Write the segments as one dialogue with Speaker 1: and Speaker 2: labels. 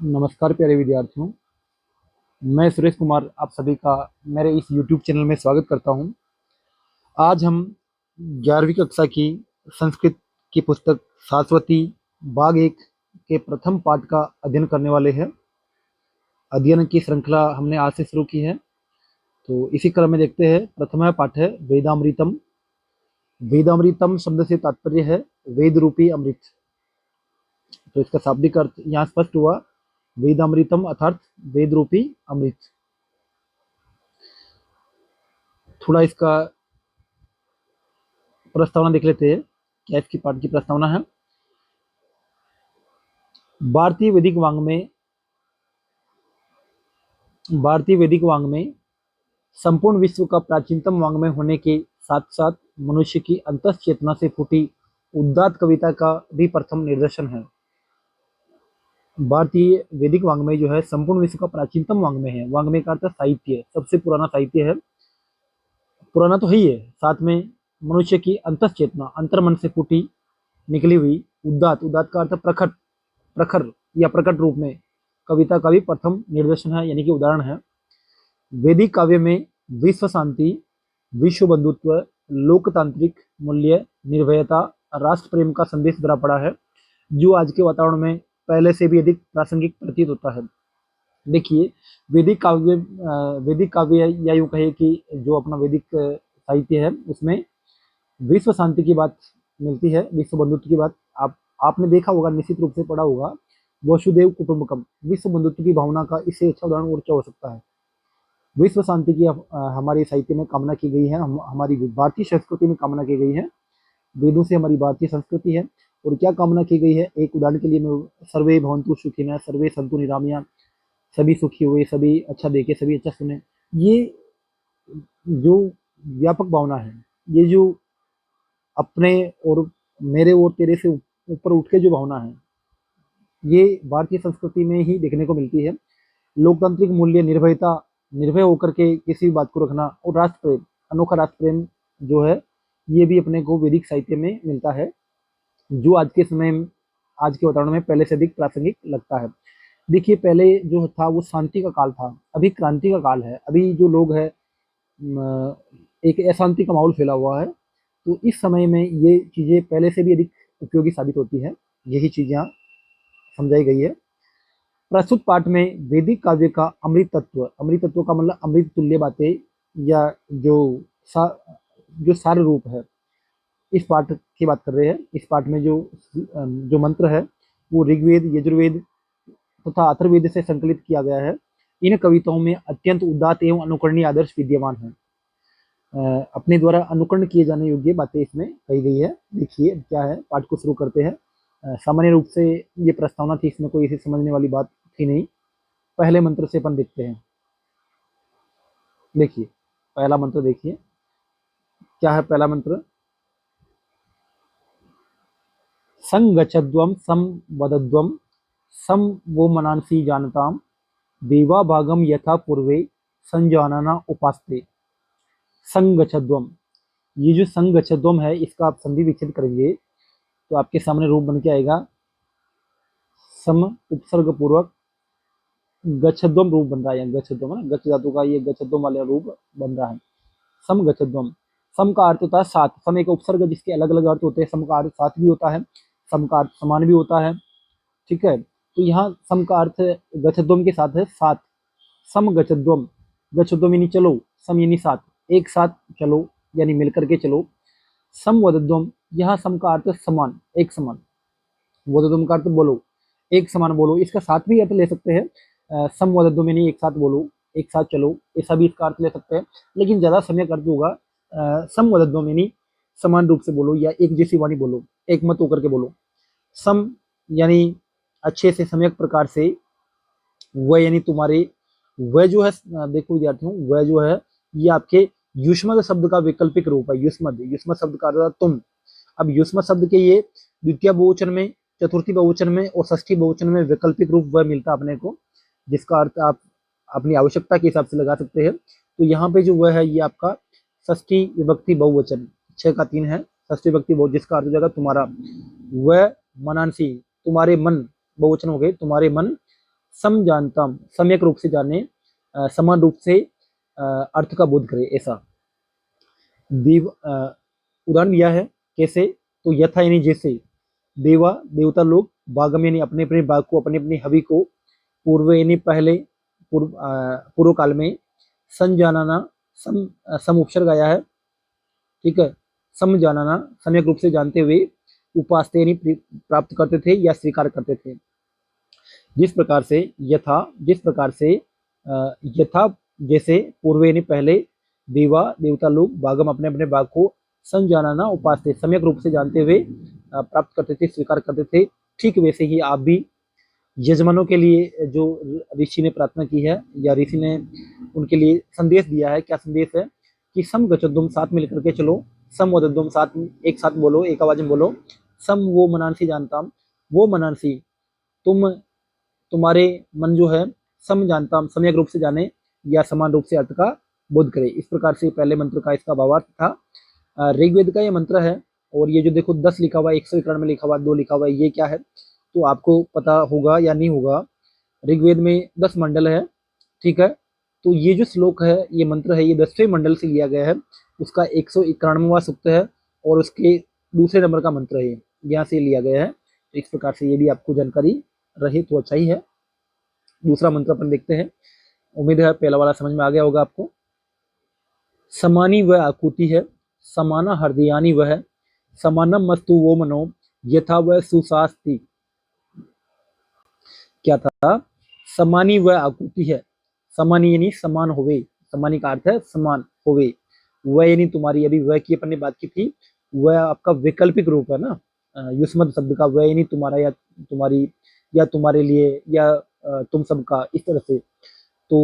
Speaker 1: नमस्कार प्यारे विद्यार्थियों। मैं सुरेश कुमार आप सभी का मेरे इस YouTube चैनल में स्वागत करता हूं। आज हम 11वीं कक्षा की संस्कृत की पुस्तक शाश्वती भाग 1 के प्रथम पाठ का अध्ययन करने वाले हैं। अध्ययन की श्रृंखला हमने आज से शुरू की है, तो इसी क्रम में देखते हैं। प्रथम पाठ है वेदामृतम। वेदामृतम शब्द से तात्पर्य है वेद रूपी अमृत। तो इसका शाब्दिक अर्थ यहाँ स्पष्ट हुआ, वेदामृतम अर्थात वेद रूपी अमृत। थोड़ा इसका प्रस्तावना देख लेते हैं। क्या इसकी पाठ की प्रस्तावना है? भारतीय वैदिक वाङ्मय संपूर्ण विश्व का प्राचीनतम वाङ्मय होने के साथ साथ मनुष्य की अंतःचेतना से फूटी उदात्त कविता का भी प्रथम निदर्शन है। भारतीय वैदिक वाङ्मय जो है संपूर्ण विश्व का प्राचीनतम वाङ्मय है। वाङ्मय का अर्थ साहित्य, सबसे पुराना साहित्य है। पुराना तो है ही है, साथ में मनुष्य की अंतःचेतना, अंतर्मन से फूटी निकली हुई उदात्त का अर्थ प्रखर, प्रखर या प्रकट रूप में कविता का भी प्रथम निदर्शन है, यानी कि उदाहरण है। वैदिक काव्य में विश्व शांति, विश्व बंधुत्व, लोकतांत्रिक मूल्य, निर्भयता, राष्ट्र प्रेम का संदेश भरा पड़ा है, जो आज के वातावरण में पहले से भी अधिक प्रासंगिक प्रतीत होता है। देखिए, वैदिक काव्य या यूं कहे कि जो अपना वैदिक साहित्य है उसमें विश्व शांति की बात मिलती है, विश्व बंधुत्व की बात। आपने देखा होगा, निश्चित रूप से पढ़ा होगा, वसुदेव कुटुंबकम। विश्व बंधुत्व की भावना का इससे अच्छा उदाहरण और क्या हो सकता है। विश्व शांति की हमारे साहित्य में कामना की गई है, हमारी भारतीय संस्कृति में कामना की गई है। वेदों से हमारी भारतीय संस्कृति है। और क्या कामना की गई है, एक उदाहरण के लिए मैं, सर्वे भवन्तु सुखिनः, सर्वे सन्तु निरामया, सभी सुखी हुए, सभी अच्छा देखे, सभी अच्छा सुने। ये जो व्यापक भावना है, ये जो अपने और मेरे और तेरे से ऊपर उठ के जो भावना है, ये भारतीय संस्कृति में ही देखने को मिलती है। लोकतांत्रिक मूल्य, निर्भयता, निर्भय होकर के किसी भी बात को रखना, और राष्ट्र प्रेम, अनोखा राष्ट्र प्रेम जो है, ये भी अपने को वैदिक साहित्य में मिलता है, जो आज के समय, आज के वातावरण में पहले से अधिक प्रासंगिक लगता है। देखिए, पहले जो था वो शांति का काल था, अभी क्रांति का काल है। अभी जो लोग है, एक अशांति का माहौल फैला हुआ है। तो इस समय में ये चीज़ें पहले से भी अधिक उपयोगी साबित होती है। यही चीज़ यहाँ समझाई गई है। प्रस्तुत पाठ में वैदिक काव्य का अमृत तत्व का मतलब अमृत तुल्य बातें, या जो सार रूप है, इस पाठ की बात कर रहे हैं। इस पाठ में जो मंत्र है वो ऋग्वेद, यजुर्वेद तथा अथर्ववेद से संकलित किया गया है। इन कविताओं में अत्यंत उदात्त एवं अनुकरणीय आदर्श विद्यमान है। अपने द्वारा अनुकरण किए जाने योग्य बातें इसमें कही गई है। देखिए क्या है, पाठ को शुरू करते हैं। सामान्य रूप से ये प्रस्तावना थी, इसमें कोई इसे समझने वाली बात थी नहीं। पहले मंत्र से अपन देखते हैं। देखिए पहला मंत्र, देखिए क्या है पहला मंत्र। संगच्छध्वम सम वदध्वम सम वो मनांसी जानताम देवा भागम यथा पूर्वे संजानना उपास्ते। संगच्छध्वम, ये जो संगच्छध्वम है, इसका आप संधि विच्छेद करेंगे तो आपके सामने रूप बन के आएगा सम उपसर्ग पूर्वक गच्छध्वम रूप बन रहा है। गच्छध्वम है, गच्छ धातु का ये गच्छध्वम वाला रूप बन रहा है। सम गच्छध्वम, सम का अर्थ होता है साथ। सम एक उपसर्ग जिसके अलग अलग अर्थ होते हैं। सम का अर्थ साथ भी होता है, सम का अर्थ समान भी होता है। ठीक है, तो यहाँ सम का अर्थ गच्छध्वम के साथ है साथ। सम गच्छध्वम, गच्छध्वम यानी चलो, सम यानी साथ, एक साथ चलो यानी मिलकर के चलो। सम वदध्वम, यहाँ सम का अर्थ समान, एक समान। वदध्वम का अर्थ बोलो, एक समान बोलो। इसका साथ भी अर्थ ले सकते हैं, सम वदध्वम यानी एक साथ बोलो, एक साथ चलो, ऐसा भी इसका अर्थ ले सकते हैं। लेकिन ज्यादा सम्यक अर्थ होगा सम वदध्वम यानी समान रूप से बोलो, या एक जैसी वाणी बोलो, एक मत होकर के बोलो। सम यानी अच्छे से, सम्यक प्रकार से। वह यानी तुम्हारे, वह जो है, देखो विद्यार्थियों, वह जो है ये आपके युष्मद शब्द का वैकल्पिक रूप है। युष्मद शब्द का अर्थ तुम। अब युष्मद शब्द के ये द्वितीय बहुवचन में, चतुर्थी बहुवचन में और षष्ठी बहुवचन में वैकल्पिक रूप वह मिलता है अपने को, जिसका अर्थ आप अपनी आवश्यकता के हिसाब से लगा सकते हैं। तो यहाँ पे जो वह है, ये आपका षष्ठी विभक्ति बहुवचन, 6 का 3 है, षष्ठी विभक्ति बहुवचन, जिसका अर्थ हो जाएगा तुम्हारा। वह मनांसी, तुम्हारे मन, बहुवचन हो गए, तुम्हारे मन समजानताम, सम्यक रूप से जाने, समान रूप से अर्थ का बोध करे, ऐसा। देव उदाहरण दिया है कैसे, तो यथा यानी जैसे, देवा देवता लोग, बागम यानी अपने अपने बाग को, अपने अपने हवि को, पूर्व यानी पहले, पूर्व काल में, संजानाना, सम उपसर्ग आया है, ठीक है, समझाना सम्यक रूप से जानते हुए, उपासते यानी प्राप्त करते थे या स्वीकार करते थे। जिस प्रकार से यथा जैसे, पूर्व यानी पहले, देवा देवता लोग, बागम अपने अपने बाग को, संजानाना उपासते सम्यक रूप से जानते हुए प्राप्त करते थे, स्वीकार करते थे, ठीक वैसे ही आप भी यजमानों के लिए जो ऋषि ने प्रार्थना की है, या ऋषि ने उनके लिए संदेश दिया है, क्या संदेश है कि सम गच्छोद्यम, साथ में लेकर के चलो, सम वदद्यम, साथ एक साथ बोलो, एक आवाज में बोलो, सम वो मनांसी जानता, वो मनांसी, तुम्हारे मन जो है, सम जानता, सम्यक रूप से जाने या समान रूप से अर्थ का बोध करे। इस प्रकार से पहले मंत्र का इसका भावार्थ था। ऋग्वेद का ये मंत्र है, और ये जो देखो 10 लिखा हुआ है, 191 में लिखा हुआ है, 2 लिखा हुआ है, ये क्या है तो आपको पता होगा या नहीं होगा। ऋग्वेद में 10 मंडल है, ठीक है, तो ये जो श्लोक है, ये मंत्र है, ये 10वें मंडल से लिया गया है, उसका 191वां सूक्त है, और उसके दूसरे नंबर का मंत्र है, यहाँ से लिया गया है। तो इस प्रकार से ये भी आपको जानकारी रहे तो अच्छा ही है। दूसरा मंत्र अपन देखते हैं, उम्मीद है पहला वाला समझ में आ गया होगा आपको। समानी वह आकुति है, समाना हृदयानी वह है, समानम मस्तु वो मनो, यथा वह सुशास्ति। क्या था, समानी वह आकुति है, समानी यानी समान होवे, समानी का अर्थ है समान होवे, वह यानी तुम्हारी, अभी वह की अपन ने बात की थी, वह आपका वैकल्पिक रूप है ना, युष्मत शब्द का, वह यानी तुम्हारा या तुम्हारी या तुम्हारे लिए या तुम सबका, इस तरह से। तो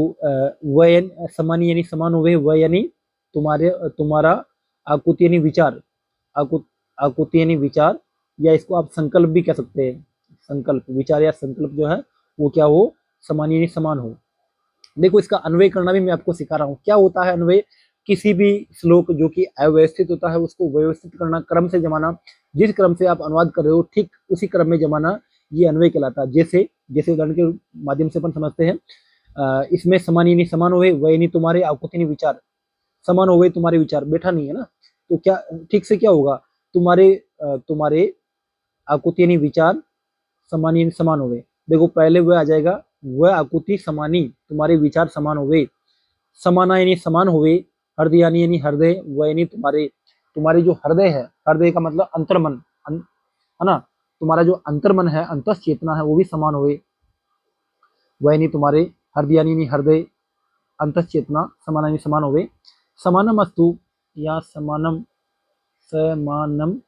Speaker 1: वह समानी यानी समान होवे, वह यानी तुम्हारे, तुम्हारा, आकुति यानी विचार, आकुति यानी विचार, या इसको आप संकल्प भी कह सकते हैं, संकल्प, विचार या संकल्प जो है वो क्या हो, समान यानी समान हो। देखो इसका अन्वय करना भी मैं आपको सिखा रहा हूँ। क्या होता है अन्वय, किसी भी श्लोक जो कि अव्यवस्थित होता है उसको व्यवस्थित करना, क्रम से जमाना, जिस क्रम से आप अनुवाद कर रहे हो ठीक उसी क्रम में जमाना, ये अन्वय कहलाता है। जैसे जैसे उदाहरण के माध्यम से अपन समझते हैं, इसमें समान यानी समान हुए, वह यानी तुम्हारे, आकुति यानी विचार, समान हो गए तुम्हारे विचार, बैठा नहीं है ना, तो क्या ठीक से क्या होगा, तुम्हारे तुम्हारे आकुति यानी विचार, समान यानी समान हो गए। देखो पहले वह आ जाएगा, वह आकुति समानी, तुम्हारे विचार समान हो गए, समाना यानी समान हो गए, हृदय यानी हृदय, वह यानी तुम्हारे, तुम्हारे जो हृदय है, हृदय का मतलब अंतर्मन, है ना, तुम्हारा जो अंतर्मन है, अंतस चेतना है, वो भी समान हो गए, वह यानी तुम्हारे, हृदय यानी हृदय, अंतस चेतना, समान यानी समान हो गए, समानम अस्तु या समानम, समानम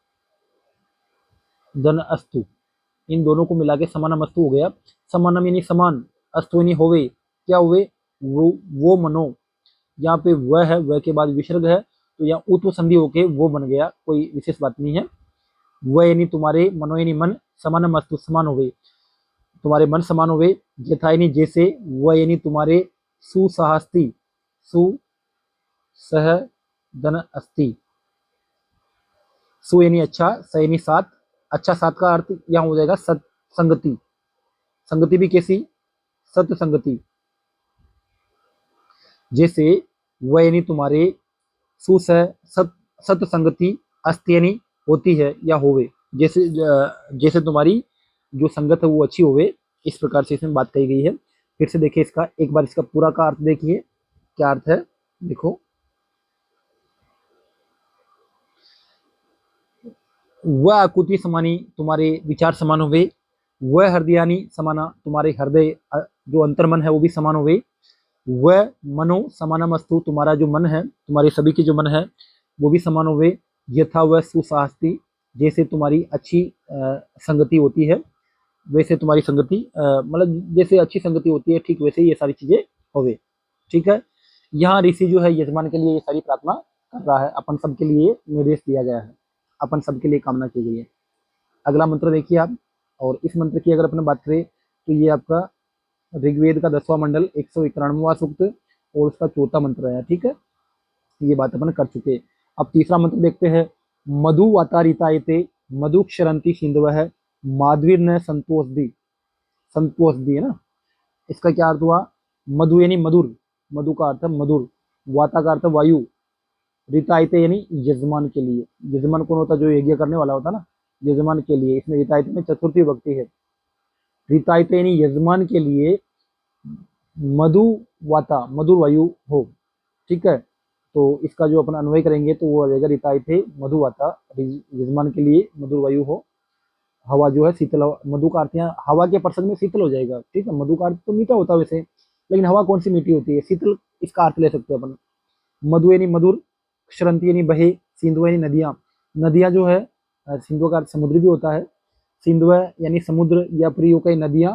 Speaker 1: धन अस्तु, इन दोनों को मिला के समानम अस्तु हो गया। समानम यानी समान, अस्तु यानी होवे, क्या हुए, वो मनो, यहाँ पे वह है, वह के बाद विसर्ग है, तो यहाँ उत्व संधि होके वो बन गया, कोई विशेष बात नहीं है। वह यानी तुम्हारे, मनो यानी मन, समानम अस्तु समान हो गए, तुम्हारे मन समान हो गए, यथा यानी जैसे, वह यानी तुम्हारे, सुसहस्ती, सु सह धन अस्थि, सु यानी अच्छा, स यानी साथ, अच्छा साथ का अर्थ यहाँ हो जाएगा सत संगति, संगति भी कैसी, सत्य संगति। जैसे वह यानी तुम्हारे, सुस सत सत्य संगति, अस्थि यानी होती है या होवे, जैसे जैसे तुम्हारी जो संगत है वो अच्छी होवे, इस प्रकार से इसमें बात कही गई है। फिर से देखिए इसका एक बार, इसका पूरा का अर्थ देखिए, क्या अर्थ है, देखो, वह आकुति समानी, तुम्हारे विचार समान हो गए, वह हृदयानी समाना, तुम्हारे हृदय जो अंतर्मन है वो भी समान हो गए, वह मनो समानम अस्तु, तुम्हारा जो मन है, तुम्हारे सभी के जो मन है वो भी समान हो गए, यथा वह सुसाहस्ती, जैसे तुम्हारी अच्छी संगति होती है, वैसे तुम्हारी संगति, मतलब जैसे अच्छी संगति होती है ठीक वैसे ये सारी चीजें हो गए, ठीक है। यहाँ ऋषि जो है यजमान के लिए ये सारी प्रार्थना कर रहा है, अपन सबके लिए निर्देश दिया गया है, अपन सबके लिए कामना की गई है। अगला मंत्र देखिए आप, और इस मंत्र की अगर अपन बात करें तो ये आपका ऋग्वेद का 10वां मंडल 191वां सूक्त और उसका 4था मंत्र है, ठीक है, ये बात अपन कर चुके हैं। अब तीसरा मंत्र देखते हैं, मधु वातारितायते, मधु क्षरंती सिंधव है, माधवीर न संतोष दी, संतोष दी है ना, इसका क्या अर्थ हुआ? मधु यानी मधुर, मधु का अर्थ है मधुर, वाता का अर्थ है वायु, रितायते यानी यजमान के लिए। यजमान कौन होता है? जो यज्ञ करने वाला होता है ना, यजमान के लिए। इसमें रितायते में चतुर्थी विभक्ति है। रितायते यानी यजमान के लिए मधु वाता, मधुर वायु हो। ठीक है, तो इसका जो अपन अन्वय करेंगे तो वो आ जाएगा रितायते मधु वाता, यजमान के लिए मधुर वायु हो। हवा जो है शीतल हवा, मधु का अर्थ यहाँ हवा के प्रसंग में शीतल हो जाएगा। ठीक है, मधु का अर्थ तो मीठा होता है वैसे, लेकिन हवा कौन सी मीठी होती है? शीतल इसका अर्थ ले सकते हैं अपन। मधु यानी मधुर, क्षरंती यानी बहे, सिंधु यानी नदियां। नदियां जो है सिंधु का अर्थ समुद्र भी होता है। सिंधु यानी समुद्र या प्रियो कई नदियां,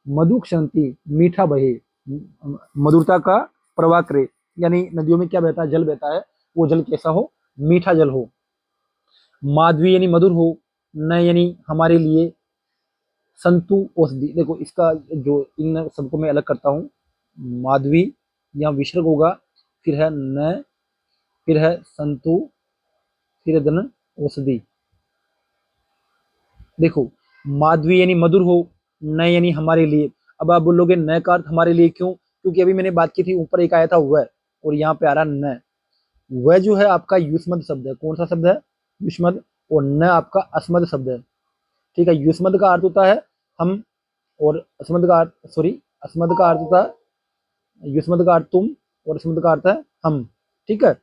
Speaker 1: मधु क्षरंती मीठा बहे, मधुरता का प्रवाह करे। यानी नदियों में क्या बहता है? जल बहता है, वो जल कैसा हो? मीठा जल हो। माधवी यानी मधुर हो, न यानी हमारे लिए, संतु औषधि। देखो इसका जो इन सबको मैं अलग करता हूँ। माधवी या विसर्ग होगा, फिर है न, फिर है संतु, फिर है धन औषधि। देखो माधवी यानी मधुर हो, न यानी हमारे लिए। अब आप बोलोगे न का अर्थ हमारे लिए क्यों? क्योंकि अभी मैंने बात की थी, ऊपर एक आया था वह, और यहाँ पे आ रहा न। वह जो है आपका युष्मद शब्द है। कौन सा शब्द है? युष्मद। और न आपका अस्मद शब्द है। ठीक है, युष्मद का अर्थ होता है हम, और अस्मद का अर्थ, सॉरी, अस्मद का अर्थ होता है, युष्मद का अर्थ तुम, और अस्मद का अर्थ है हम। ठीक है,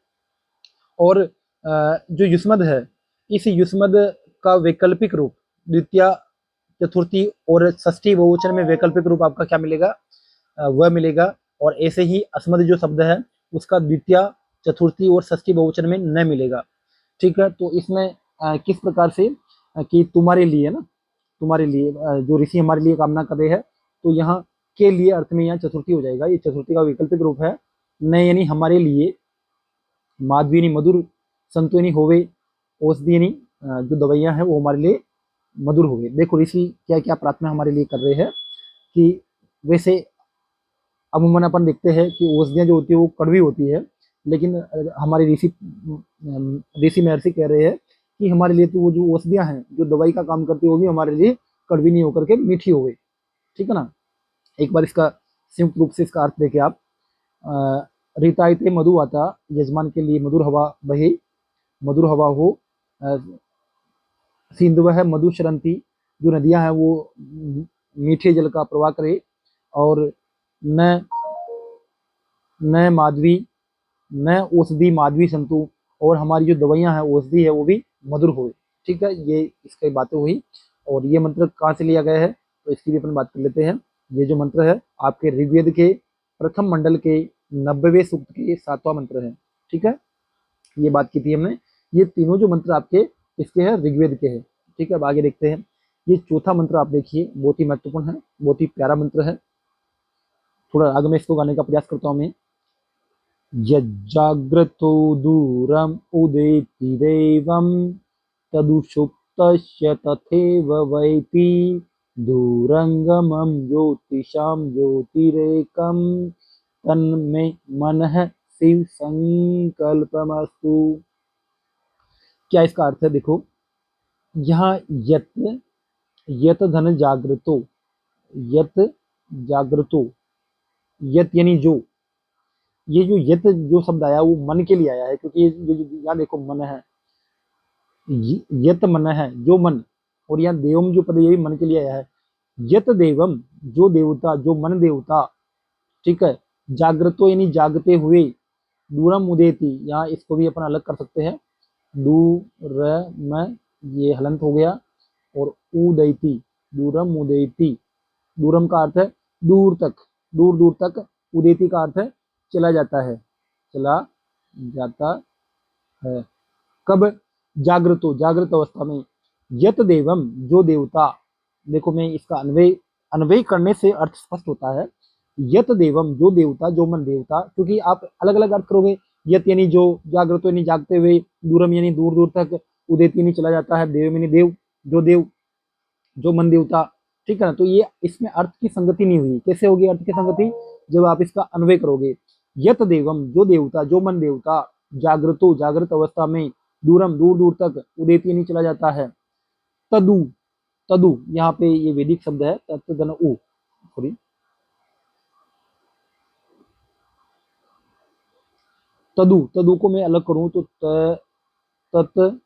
Speaker 1: और जो युष्मद है, इस युष्मद का वैकल्पिक रूप द्वितीय, चतुर्थी और षष्ठी बहुवचन में वैकल्पिक रूप आपका क्या मिलेगा? वह मिलेगा। और ऐसे ही अस्मद जो शब्द है उसका द्वितीय, चतुर्थी और षष्ठी बहुवचन में न मिलेगा। ठीक है, तो इसमें किस प्रकार से कि तुम्हारे लिए ना, तुम्हारे लिए जो ऋषि हमारे लिए कामना कर रहे हैं, तो यहाँ के लिए अर्थ में यहाँ चतुर्थी हो जाएगा। ये चतुर्थी का वैकल्पिक रूप है। न यानी हमारे लिए, माधवी यानी मधुर, संतु यानी होवे, औषधि यानी जो दवाइयाँ हैं वो हमारे लिए मधुर होवे। देखो ऋषि क्या क्या प्रार्थना हमारे लिए कर रहे हैं कि वैसे अमूमन अपन देखते हैं कि औषधियाँ जो होती है वो कड़वी होती है, लेकिन हमारे ऋषि महर्षि कह रहे हैं कि हमारे लिए तो वो जो औषधियाँ हैं, जो दवाई का काम करती है, वो भी हमारे लिए कड़वी नहीं होकर के मीठी हो गई। ठीक है ना? एक बार इसका संयुक्त रूप से इसका अर्थ देखिए आप। रितायते मधु आता, यजमान के लिए मधुर हवा बहे, मधुर हवा हो। सिंधु है मधु शरंती, जो नदियां हैं वो मीठे जल का प्रवाह करे। और न, न माधवी, न औषधि माधवी संतु, और हमारी जो दवाइयां हैं औषधि है वो भी मधुर हो। ठीक है, ये इसकी बातें हुई। और ये मंत्र कहाँ से लिया गया है तो इसकी भी अपन बात कर लेते हैं। ये जो मंत्र है आपके ऋग्वेद के प्रथम मंडल के 90वें सूक्त के 7वां मंत्र है। ठीक है, ये बात की थी हमने। ये तीनों जो मंत्र आपके इसके हैं ऋग्वेद के हैं। ठीक है, अब आगे देखते हैं। ये चौथा मंत्र आप देखिए, बहुत ही महत्वपूर्ण है, बहुत ही प्यारा मंत्र है। थोड़ा आगे मैं इसको गाने का प्रयास करता हूँ मैं। यज्जाग्रतो दूरम उदेति देवम, तदुषुप्तस्य तथैव वैति, दूरंगमं ज्योतिषां ज्योतिरेकं, तन्मे मनः शिव संकल्पमस्तु। क्या इसका अर्थ है? देखो यहाँ यत, यत धन जागृतो, यत जागृतो, यत यानी जो, ये जो यत जो शब्द आया वो मन के लिए आया है, क्योंकि ये जो यहाँ देखो मन है, यत मन है जो मन, और यहाँ देवम जो पद ये भी मन के लिए आया है। यत देवम जो देवता, जो मन देवता। ठीक है, जागृतो यानी जागते हुए, दूरम उदेति, यहाँ इसको भी अपन अलग कर सकते हैं। दूर में ये हलंत हो गया, और उदैति, दूरम उदैति। दूरम का अर्थ है दूर तक, दूर दूर तक। उदैति का अर्थ है चला जाता है, चला जाता है। कब? जागृतो, जागृत अवस्था में। यत देवम जो देवता। देखो मैं इसका अन्वय, अन्वय करने से अर्थ स्पष्ट होता है। यत देवम जो देवता, जो मन देवता, क्योंकि आप अलग अलग अर्थ करोगे। यत यानी जो, जागृतो यानी जागते हुए, दूरम यानी दूर दूर तक, उदित यानी चला जाता है, देव यानी देव, जो देव, जो मन देवता। ठीक है ना? तो ये इसमें अर्थ की संगति नहीं हुई। कैसे होगी अर्थ की संगति? जब आप इसका अन्वय करोगे। यत देवम जो देवता, जो मन देवता, जागृतो जागृत अवस्था में, दूरम दूर दूर तक, उदित यानी चला जाता है, तदु, तदु यहाँ पे ये वैदिक शब्द है, तत्धन उ, सॉरी, तदु, तदु को मैं अलग करूं तो तत,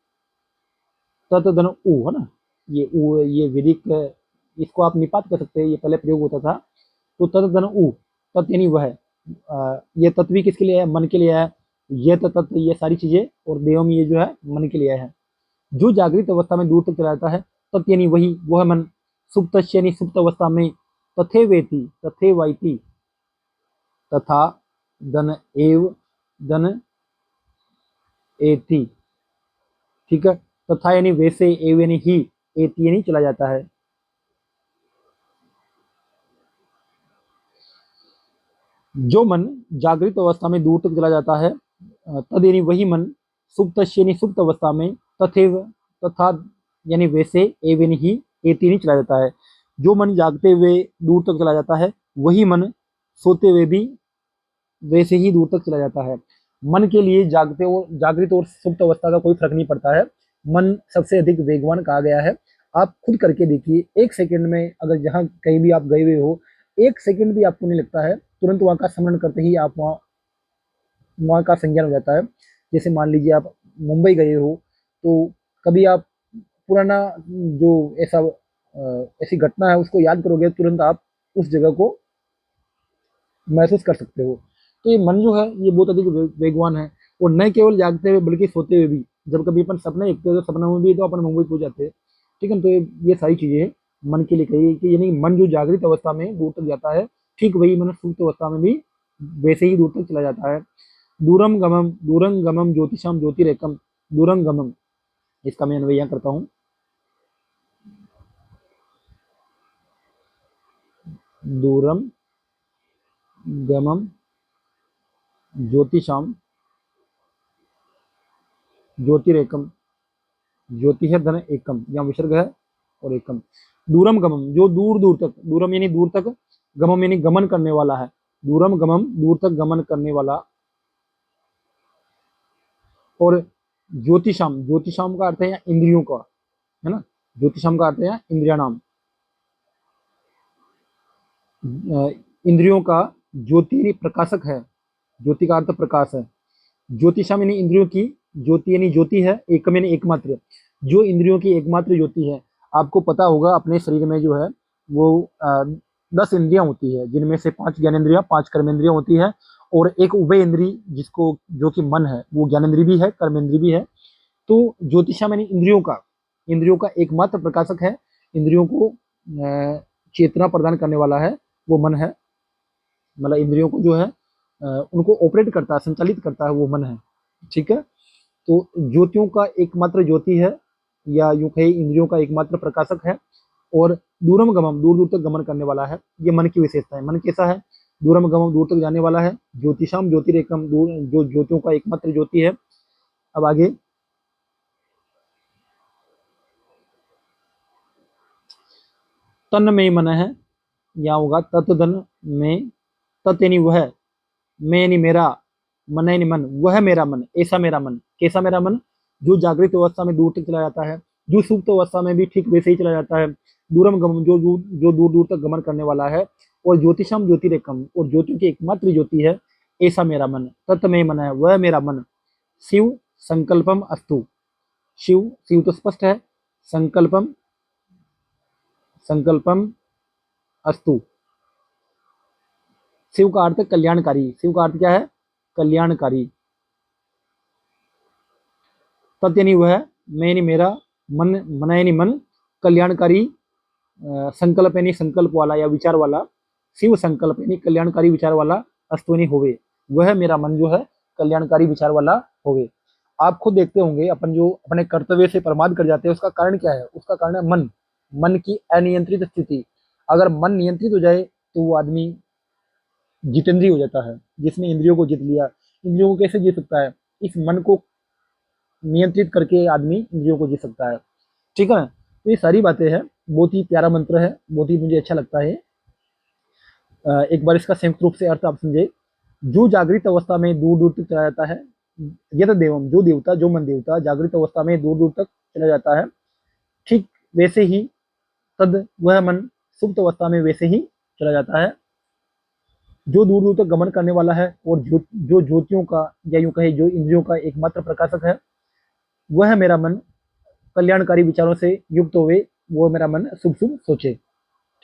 Speaker 1: तत धन उ है ना, ये उ, ये वैदिक, इसको आप निपात कर सकते हैं, ये पहले प्रयोग होता था। तो तत धन उ, तत् यानी वह, ये तत्व भी किसके लिए है, मन के लिए है। ये तत्व, ये सारी चीजें, और देवम ये जो है मन के लिए है। जो जागृत अवस्था में दूर तक चला जाता है, तत् यानी वही, वह मन, सुप्त यानी सुप्त अवस्था में, तथे वेति, तथे वाइति, तथा धन एव, धन एति, ठीक है। तथा यानी वैसे, एव यानी ही, एति यानी चला जाता है। जो मन जागृत अवस्था में दूर तक चला जाता है, तद यानी वही मन, सुप्त यानी सुप्त अवस्था में, तथेव, तथा यानी वैसे, एव यानी ही, एति यानी चला जाता है। जो मन जागते हुए दूर तक चला जाता है, वही मन सोते हुए भी वैसे ही दूर तक चला जाता है। मन के लिए जागते और जागृत और सुप्त अवस्था का कोई फर्क नहीं पड़ता है। मन सबसे अधिक वेगवान कहा गया है। आप खुद करके देखिए, एक सेकंड में अगर जहाँ कहीं भी आप गए हुए हो, एक सेकंड भी आपको नहीं लगता है, तुरंत वहां का स्मरण करते ही आप वहाँ का संज्ञान हो जाता है। जैसे मान लीजिए आप मुंबई गए हो, तो कभी आप पुराना जो ऐसा ऐसी घटना है उसको याद करोगे, तुरंत आप उस जगह को महसूस कर सकते हो। तो ये मन जो है ये बहुत अधिक वेगवान है, और न केवल जागते हुए बल्कि सोते हुए भी। जब कभी अपन सपने देखते हो तो सपना में भी तो अपन मुंबई पहुंच जाते हैं, ठीक है। तो ये सारी चीजें मन के लिए कही कि यानी मन जो जागृत अवस्था में दूर तक जाता है, ठीक वही मन सुप्त अवस्था में भी वैसे ही दूर तक चला जाता है। दूरम गमम ज्योतिषाम ज्योतिरेकम, दूरम गमम, इसका मैं अन्वय यहाँ करता हूँ। दूरम गमम ज्योतिषाम ज्योतिरेकम, ज्योति है धन एकम, यहाँ विसर्ग है, और एकम। दूरम गमम, जो दूर दूर तक, दूरम यानी दूर तक, गमम यानी गमन करने वाला है। दूरम गमम, दूर तक गमन करने वाला। और ज्योतिषाम, ज्योतिषाम का अर्थ है यहाँ इंद्रियों का, है ना। ज्योतिषाम का अर्थ है यहाँ इंद्रिया नाम, इंद्रियों का। ज्योति यानी प्रकाशक है, ज्योति का अर्थ प्रकाश है। ज्योतिषाम यानी इंद्रियों की, ज्योति यानी ज्योति है, एकम यानी एकमात्र, जो इंद्रियों की एकमात्र ज्योति है। आपको पता होगा अपने शरीर में जो है वो 10 इंद्रियां होती है, जिनमें से 5 ज्ञानेंद्रियां, 5 कर्मेंद्रियां होती है, और एक उभय इंद्री जिसको, जो कि मन है, वो ज्ञानेंद्री भी है, कर्मेंद्री भी है। तो ज्योतिषाम यानी इंद्रियों का एकमात्र प्रकाशक है। इंद्रियों को चेतना प्रदान करने वाला है, वो मन है। मतलब इंद्रियों को जो है उनको ऑपरेट करता है, संचालित करता है, वो मन है, ठीक है। तो ज्योतियों का एकमात्र ज्योति है, या यूं कहे इंद्रियों का एकमात्र प्रकाशक है। और दूरम गमम, दूर दूर तक गमन करने वाला है, ये मन की विशेषता है। मन कैसा है, दूरम गमम, दूर तक जाने वाला है। ज्योतिषाम ज्योतिरेकम, दूर, जो ज्योतियों का एकमात्र ज्योति है। अब आगे, तन में मन है, या होगा तत् धन में, तत् यानी वह, मैं यानी मेरा, मन यानी मन, वह मेरा मन, ऐसा मेरा मन। कैसा मेरा मन, जो जागृत अवस्था में दूर तक चला जाता है, जो सुप्त अवस्था में भी ठीक वैसे ही चला जाता है। दूरम गमन, जो दूर दूर तक गमन करने वाला है। और ज्योतिषम ज्योतिरेकम, और ज्योतियों की एकमात्र ज्योति है, ऐसा मेरा मन। तत्मय मन है, वह मेरा मन। शिव संकल्पम अस्तु, शिव, शिव तो स्पष्ट है। संकल्पम, संकल्पम अस्तु, शिव का अर्थ कल्याणकारी। शिव का अर्थ क्या है, कल्याणकारी। तत् यानी वह, मैं यानी मेरा, मन, मन यानी मन, कल्याणकारी संकल्प यानी संकल्प वाला या विचार वाला, शिव संकल्प यानी कल्याणकारी विचार वाला, अस्तु यानी होवे, वह मेरा मन जो है कल्याणकारी विचार वाला होवे। आप खुद देखते होंगे, अपन जो अपने कर्तव्य से प्रमाद कर जाते हैं, उसका कारण क्या है, उसका कारण है मन, मन की अनियंत्रित स्थिति। अगर मन नियंत्रित हो जाए तो वो आदमी जितेंद्रिय हो जाता है, जिसने इंद्रियों को जीत लिया। इंद्रियों को कैसे जीत सकता है, इस मन को नियंत्रित करके आदमी इंद्रियों को जीत सकता है, ठीक है। तो ये सारी बातें हैं, बहुत ही प्यारा मंत्र है, बहुत ही मुझे अच्छा लगता है। एक बार इसका संयुक्त रूप से अर्थ आप समझे। जो जागृत अवस्था में दूर दूर तक चला जाता है, यद देवम, जो देवता, जो मन देवता जागृत अवस्था में दूर दूर तक चला जाता है, ठीक वैसे ही तद, वह मन सुप्त अवस्था में वैसे ही चला जाता है। जो दूर दूर तक गमन करने वाला है और जो ज्योतियों का या यूं कहे जो इंद्रियों का एकमात्र प्रकाशक है, वह मेरा मन कल्याणकारी विचारों से युक्त होवे, वो मेरा मन शुभ शुभ सोचे।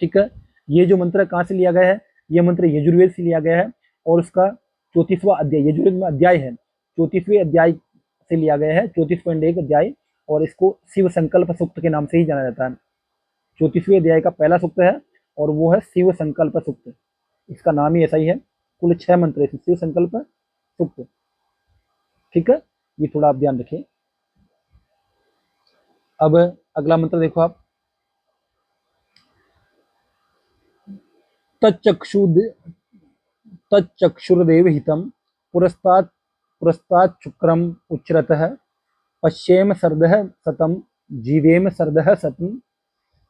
Speaker 1: ठीक है, ये जो मंत्र कहाँ से लिया गया है, ये मंत्र यजुर्वेद से लिया गया है और उसका 34वां अध्याय, यजुर्वेद में अध्याय है, 34वें अध्याय से लिया गया है, 34.1 अध्याय, और इसको शिव संकल्प सूक्त के नाम से ही जाना जाता है। 34वें अध्याय का पहला सूक्त है और वो है शिव संकल्प सूक्त, इसका नाम ही ऐसा ही है। कुल 6 मंत्र है शिव संकल्प सूक्त। ठीक है, ये थोड़ा आप ध्यान रखें। अब अगला मंत्र देखो आप, तच्चक्षुर्देव हितं पुरस्तात् पुरस्तात् शुक्रम उच्चरतः पश्येम सर्दः सतं जीवेम सर्दः सतं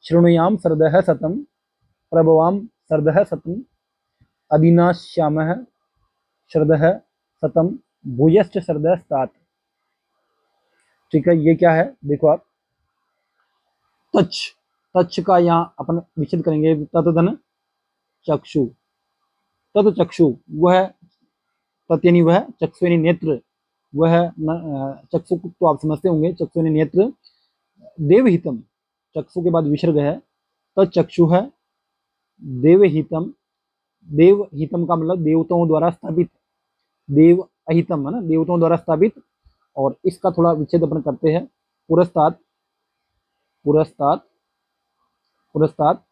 Speaker 1: शृणुयाम सर्दः सतं प्रभवाम सर्दः सतं अदिनाश्यामः सर्दः सतं भूयश्च सर्दः स्तात्। ठीक है, ये क्या है देखो आप, तच्च, तच्च का यहाँ अपन विच्छेद करेंगे, ततधन चक्षु, तत चक्षु वह, तत् यानी वह, चक्षु यानी नेत्र, वह चक्षु तो आप समझते होंगे, चक्षु यानी नेत्र, देवहितम, चक्षु के बाद विसर्ग है, तत्चक्षु है, देवहितम, देवहितम का मतलब देवताओं द्वारा स्थापित, देव अहितम है ना, देवताओं द्वारा स्थापित, और इसका थोड़ा विच्छेद अपन करते हैं, पुरस्तात्, पुरस्तात्, पुरस्तात्,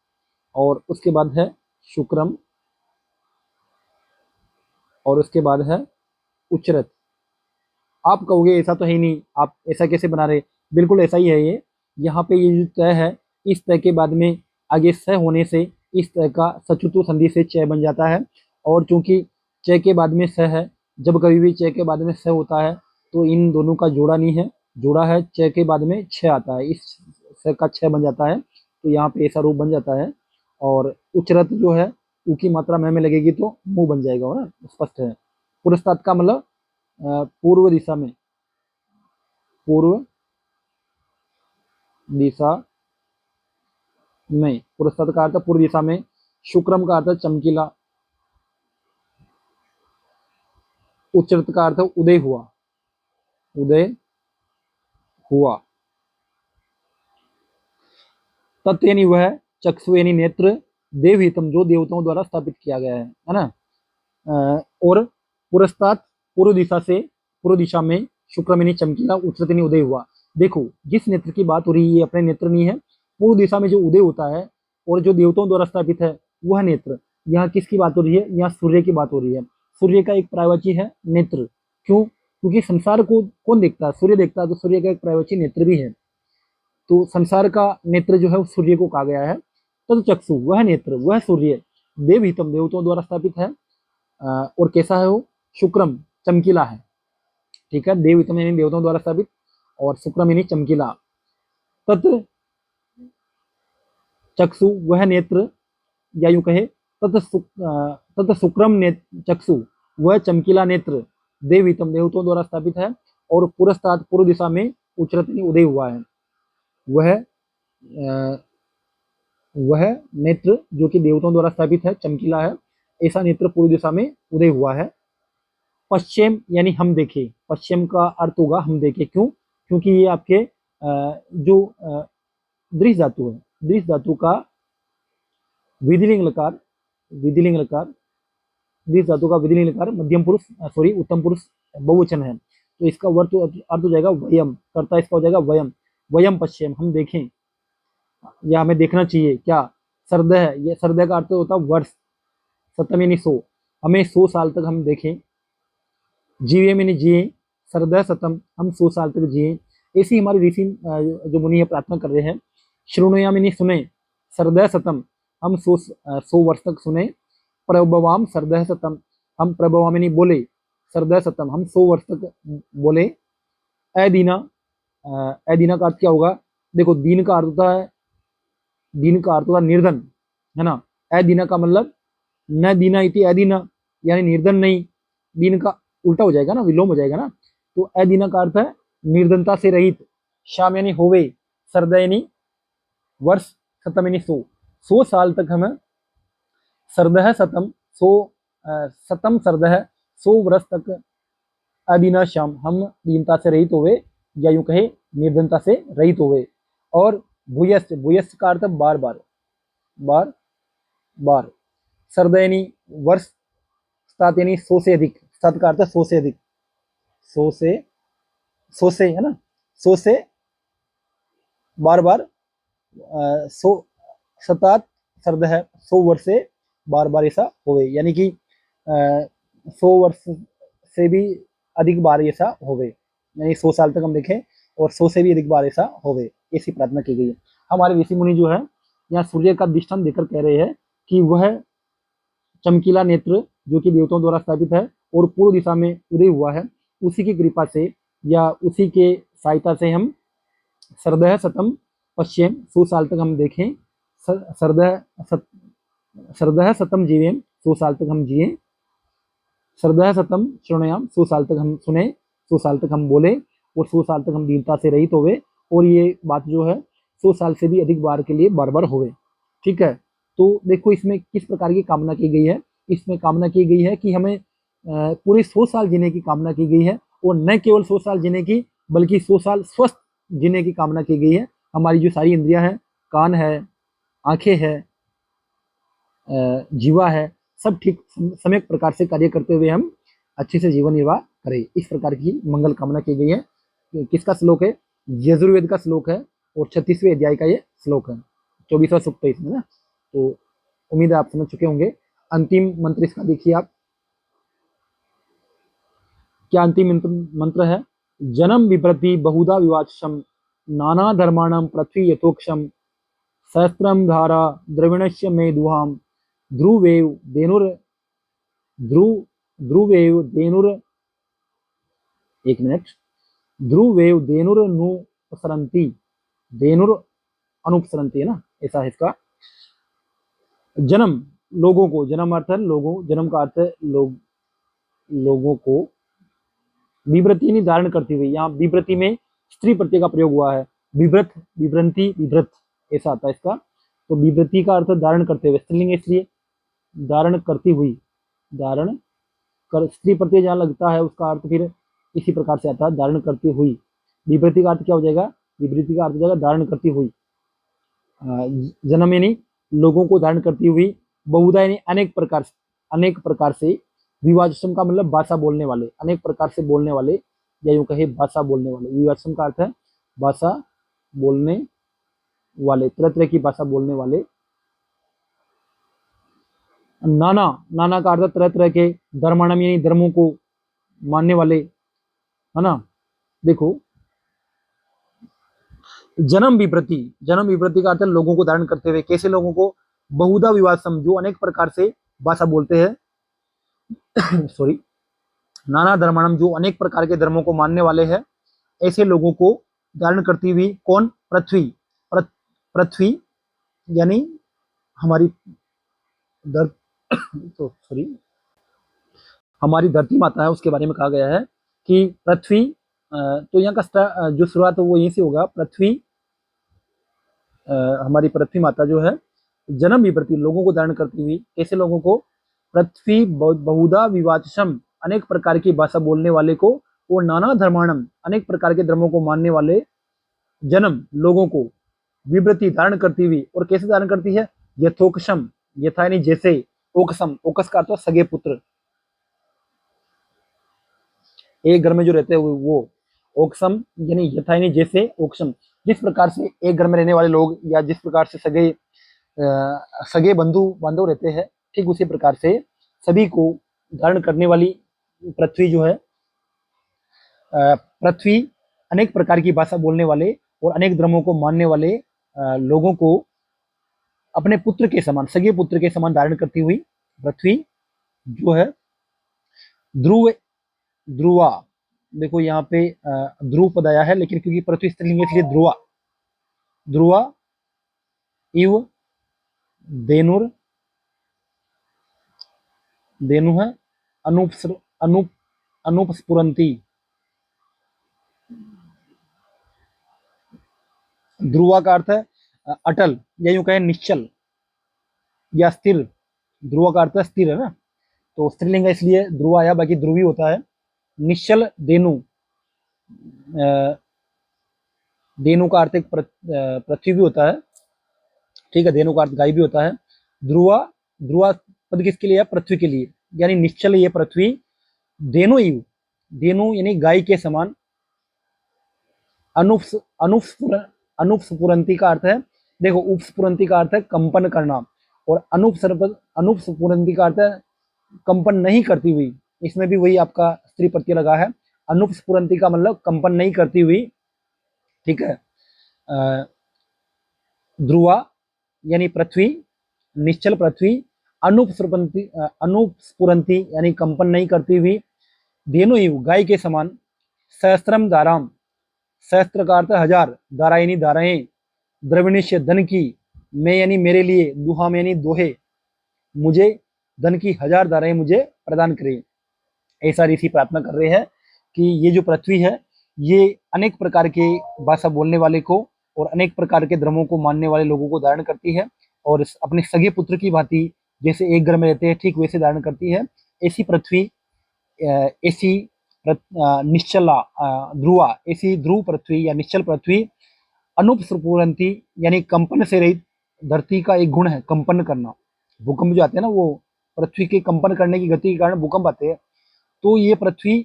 Speaker 1: और उसके बाद है शुक्रम, और उसके बाद है उच्चरत। आप कहोगे ऐसा तो है ही नहीं, आप ऐसा कैसे बना रहे, बिल्कुल ऐसा ही है ये। यहाँ पे ये जो तय है, इस तय के बाद में आगे स होने से इस तय का सचुतु संधि से चय बन जाता है, और चूंकि चय के बाद में स है, जब कभी भी चय के बाद में स होता है तो इन दोनों का जोड़ा नहीं है, जोड़ा है चय के बाद में छ आता है, इस स का छ बन जाता है, तो यहाँ पे ऐसा रूप बन जाता है। और उच्चरत जो है, ऊ की मात्रा में लगेगी तो मुंह बन जाएगा ना, स्पष्ट है। पुरस्तात् का मतलब पूर्व दिशा में, पूर्व दिशा में, पुरस्तात् का अर्थ पूर्व दिशा में, शुक्रम का अर्थ चमकीला, उच्चरत का अर्थ उदय हुआ, उदय हुआ, तत् यानी वह, चक्षु यानी नेत्र, देवहितम जो देवताओं द्वारा स्थापित किया गया है ना, और पुरस्तात् पूर्व दिशा से, पूर्व दिशा में, शुक्रम यानी चमकीला, उच्चरत यानी उदय हुआ। देखो जिस नेत्र की बात हो रही है, ये अपने नेत्र नहीं है, पूर्व दिशा में जो उदय होता है और जो देवताओं द्वारा स्थापित है वह नेत्र। यहाँ किसकी बात हो रही है, यहाँ सूर्य की बात हो रही है। सूर्य का एक पर्यायवाची है नेत्र, क्यों, क्योंकि संसार को कौन देखता है, सूर्य देखता है, तो सूर्य का एक पर्यायवाची नेत्र भी है, तो संसार का नेत्र जो है वो सूर्य को कहा गया है। तद चक्षु वह नेत्र, वह सूर्य, देवहितम देवताओं द्वारा स्थापित है, और कैसा है वो, शुक्रम चमकीला है। ठीक है, देवहितम यानी देवताओं द्वारा स्थापित, और शुक्रम यानी चमकीला। तत् चक्षु वह नेत्र, या यूं कहे तत् शुक्रम नेत्र चक्षु वह चमकीला नेत्र, देवहितम देवताओं द्वारा स्थापित है, और पुरस्तात् पूर्व दिशा में उच्चरत उदय हुआ है। वह नेत्र जो कि देवताओं द्वारा स्थापित है, चमकीला है, ऐसा नेत्र पूर्व दिशा में उदय हुआ है। पश्चिम यानी हम देखे, पश्चिम का अर्थ होगा हम देखे, क्यों, क्योंकि ये आपके जो दृश्य धातु है, दृश्य धातु का विधिलिंग लकार, विधिलिंग लकार, दृश्य धातु का विधिलिंग लकार मध्यम पुरुष सॉरी उत्तम पुरुष बहुवचन है, तो इसका अर्थ हो जाएगा वयम, करता इसका हो जाएगा वयम, वयम पश्चिम हम देखें, या हमें देखना चाहिए क्या, सर्दय, ये सर्दय का अर्थ होता है वर्ष, सतम यानी 100, हमें 100 साल तक हम देखें, जीवे यानी जिए, सर्दय सतम हम 100 साल तक जिए। ऐसी हमारे ऋषि जो मुनि है प्रार्थना कर रहे हैं। श्रृणुयाम यानी सुने, सर्दय सतम हम 100 वर्ष तक सुने, प्रभवाम सर्दय सतम हम प्रभवाम यानी बोले, सर्दय सतम हम 100 वर्ष तक बोले। अदीना, अदीना का अर्थ क्या होगा, देखो दीन का अर्थ होता है, दीन का अर्थ होता है निर्धन, है ना, अदीना का मतलब न दीना इति अदीना, यानी निर्धन नहीं, दीन का उल्टा हो जाएगा ना, विलोम हो जाएगा ना, तो अदीना का अर्थ है निर्धनता से रहित, शाम यानी होवे, सर्द यानी वर्ष, सतम यानी 100, 100 साल तक हमें, सर्द है सतम 100 सतम सर्दह 100 वर्ष तक अविनाशम, हम दीनता से रहित होवे या यूं कहे निर्धनता से रहित होवे। और भूयस्य, भूयस्य का अर्थ बार बार, बार बार। सर्दयनी वर्ष, स्तात यानी 100 से अधिक, स्तात का अर्थ 100 से अधिक, 100 से, 100 से है ना, 100 से बार बार, 100 सतात सर्द है 100 वर्ष से बार बार ऐसा होवे, यानी कि 100 वर्ष से भी अधिक बार ऐसा होवे, यानी 100 साल तक हम देखें और 100 से भी अधिक बार ऐसा होवे, ऐसी प्रार्थना की गई है। हमारे ऋषि मुनि जो है यहाँ सूर्य का दृष्टांत देकर कह रहे हैं कि वह चमकीला नेत्र जो कि देवताओं द्वारा स्थापित है और पूर्व दिशा में उदय हुआ है, उसी की कृपा से या उसी के सहायता से हम सर्दह सतम पश्चिम 100 साल तक हम देखें, सर्दह सतम जीवें 100 साल तक हम जिए, सर्दह सतम श्रृणयाम 100 साल तक हम सुने, 100 साल तक हम बोले और 100 साल तक हम दीनता से रहित होवे, और ये बात जो है 100 साल से भी अधिक बार के लिए बार बार होवे। ठीक है, तो देखो इसमें किस प्रकार की कामना की गई है। इसमें कामना की गई है कि हमें पूरे 100 साल जीने की कामना की गई है, और न केवल 100 साल जीने की बल्कि 100 साल स्वस्थ जीने की कामना की गई है। हमारी जो सारी इंद्रियां हैं, कान है, आंखें है, जीवा है, सब ठीक सम्यक प्रकार से कार्य करते हुए हम अच्छे से जीवन निर्वाह करें, इस प्रकार की मंगल कामना की गई है। किसका श्लोक है? यजुर्वेद का श्लोक है और 36वें अध्याय का ये श्लोक है, 24वां सूक्त है इसमें ना। तो उम्मीद है आप समझ चुके होंगे। अंतिम मंत्र इसका देखिए आप, क्या अंतिम मंत्र है? जन्म विप्रति बहुधा विवाचम, नाना धर्माणाम पृथ्वी यथोक्षम, सहस्त्रम धारा द्रविणस्य मे दुहाम, ध्रुवेव देनुर ध्रुव ध्रुवेव देनुर, एक मिनट, ध्रुवेव देनुर अनुपसरंती, देनुर अनुपसरंती है ना, ऐसा है इसका। जन्म लोगों को, जन्म अर्थ है लोगों, जन्म का अर्थ है लोगों को, विव्रति नहीं धारण करती हुई, यहाँ विव्रति में स्त्री प्रत्यय का प्रयोग हुआ है, विव्रत विव्रंती विव्रत ऐसा आता है इसका। तो विव्रति का अर्थ धारण करते हुए, स्त्रीलिंग इसलिए, धारण करती हुई, धारण कर, स्त्री प्रत्यय जहाँ लगता है उसका अर्थ फिर इसी प्रकार से आता है, धारण करती हुई। विव्रति का अर्थ क्या हो जाएगा? विवृति का अर्थ हो जाएगा धारण करती हुई। जन्म यानी लोगों को धारण करती हुई, बहुधा यानी अनेक प्रकार से, विवाचम का मतलब भाषा बोलने वाले, अनेक प्रकार से बोलने वाले, या यूं कहे भाषा बोलने वाले। विवाचम का अर्थ है भाषा बोलने वाले, तरह तरह की भाषा बोलने वाले। नाना, नाना का अर्थ तरह तरह के, धर्माणम यानी धर्मों को मानने वाले, है ना। देखो जन्म विप्रति का अर्थ है लोगों को धारण करते हुए, कैसे लोगों को? बहुधा विवासम, जो अनेक प्रकार से भाषा बोलते हैं सॉरी, नाना धर्माणम, जो अनेक प्रकार के धर्मों को मानने वाले हैं, ऐसे लोगों को धारण करती हुई। कौन? पृथ्वी, पृथ्वी यानी हमारी तो सॉरी, हमारी धरती माता है, उसके बारे में कहा गया है कि पृथ्वी, तो यहाँ का जो शुरुआत है वो यहीं से होगा। पृथ्वी, हमारी पृथ्वी माता जो है, जन्म विप्रति, लोगों को धारण करती हुई, कैसे लोगों को? पृथ्वी बहुधा विवाचम, अनेक प्रकार की भाषा बोलने वाले को, और नाना धर्माणम, अनेक प्रकार के धर्मों को मानने वाले जन्म लोगों को, विवृति धारण करती हुई। और कैसे धारण करती है? यथोक्षम, यथा यानी जैसे, ओकसम, ओकस का अर्थ सगे पुत्र, एक घर में जो रहते हैं वो, ओक्सम यानी यथा यानी जैसे, ओक्सम जिस प्रकार से एक घर में रहने वाले लोग, या जिस प्रकार से सगे बंधु बांधव रहते हैं, ठीक उसी प्रकार से सभी को धारण करने वाली पृथ्वी जो है, पृथ्वी अनेक प्रकार की भाषा बोलने वाले और अनेक धर्मों को मानने वाले लोगों को अपने पुत्र के समान, सगे पुत्र के समान धारण करती हुई पृथ्वी जो है, ध्रुव, ध्रुवा, देखो यहाँ पे ध्रुव पद आया है, लेकिन क्योंकि पृथ्वी स्त्रीलिंग है इसलिए ध्रुवा, ध्रुवा इव देनुर, देनु है अनुपस्फुरंती, ध्रुवा का अर्थ है अटल, या यूं कहें निश्चल या स्थिर, ध्रुवा का अर्थ है स्थिर, है ना। तो स्त्रीलिंग है इसलिए ध्रुव आया, बाकी ध्रुवी होता है। निश्चल धेनु, धेनु का अर्थ एक पृथ्वी भी होता है, ठीक है, धेनु का अर्थ गाय भी होता है। ध्रुवा, ध्रुवा पद किसके लिए है? पृथ्वी के लिए, यानी निश्चल ये पृथ्वी। धेनु इव, धेनु यानी गाय के समान। अनुपस्फुरंती का अर्थ है, देखो उपस्फुरंती का अर्थ है कंपन करना, और अनुपस्फुरंती का अर्थ है कंपन नहीं करती हुई। इसमें भी वही आपका स्त्री प्रत्यय लगा है। अनुपस्फुरंती का मतलब कंपन नहीं करती हुई, ठीक है। ध्रुवा यानी पृथ्वी, निश्चल पृथ्वी, अनुपस्फुरंती यानी कंपन नहीं करती हुई, धेनु इव गाय के समान, सहस्त्रम दाराम, सहस्त्र का अर्थ हजार, दारा यानी दाराएं, द्रविणीश धन की, मैं यानी मेरे लिए, दुहाम यानी दोहे, मुझे धन की हजार दाराएं मुझे प्रदान करें। ऐसा ऋषि प्रार्थना कर रहे हैं कि ये जो पृथ्वी है ये अनेक प्रकार के भाषा बोलने वाले को और अनेक प्रकार के धर्मों को मानने वाले लोगों को धारण करती है, और अपने सगे पुत्र की भांति जैसे एक घर में रहते हैं ठीक वैसे धारण करती है। ऐसी पृथ्वी, ऐसी निश्चला ध्रुवा, ऐसी ध्रुव पृथ्वी या निश्चल पृथ्वी, अनुपस्फुरंती यानी कंपन से रहित। धरती का एक गुण है कंपन करना, भूकंप जो आते हैं ना वो पृथ्वी के कंपन करने की गति के कारण भूकंप आते हैं। तो ये पृथ्वी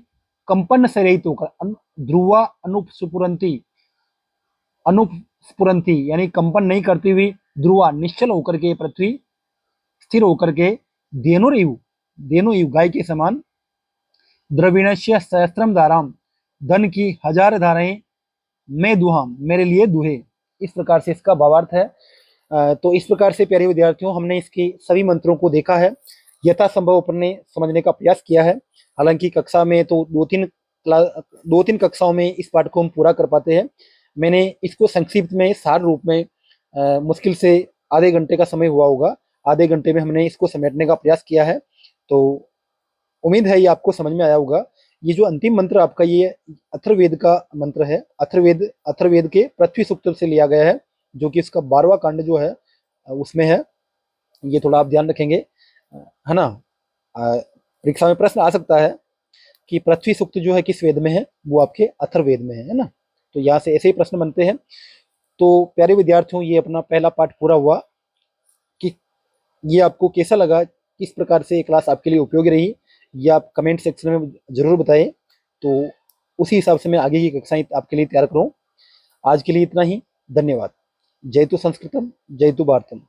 Speaker 1: कंपन से रहित होकर, ध्रुवा अनुपस्फुरंती यानी कंपन नहीं करती हुई, ध्रुवा निश्चल होकर के पृथ्वी, स्थिर होकर के, धेनु इव गाय के समान, द्रविणस्य सहस्त्रम धाराम, धन की हजार धाराएं, मैं दुहाम मेरे लिए दुहे। इस प्रकार से इसका भावार्थ है। तो इस प्रकार से प्यारे विद्यार्थियों हमने इसके सभी मंत्रों को देखा है, यथासंभव अपने समझने का प्रयास किया है। हालांकि कक्षा में तो दो तीन कक्षाओं में इस पाठ को हम पूरा कर पाते हैं। मैंने इसको संक्षिप्त में सार रूप में मुश्किल से आधे घंटे का समय हुआ होगा, आधे घंटे में हमने इसको समेटने का प्रयास किया है। तो उम्मीद है ये आपको समझ में आया होगा। ये जो अंतिम मंत्र आपका ये अथर्ववेद का मंत्र है, अथर्ववेद के पृथ्वी सूक्त से लिया गया है, जो कि इसका 12वां कांड जो है उसमें है। ये थोड़ा आप ध्यान रखेंगे, है ना। परीक्षा में प्रश्न आ सकता है कि पृथ्वी सूक्त जो है किस वेद में है, वो आपके अथर्ववेद में है ना। तो यहाँ से ऐसे ही प्रश्न बनते हैं। तो प्यारे विद्यार्थियों ये अपना पहला पाठ पूरा हुआ। कि ये आपको कैसा लगा, किस प्रकार से ये क्लास आपके लिए उपयोगी रही, ये आप कमेंट सेक्शन में जरूर बताएं। तो उसी हिसाब से मैं आगे की कक्षाएं आपके लिए तैयार करूं। आज के लिए इतना ही, धन्यवाद। जयतु संस्कृतम, जयतु भारतम।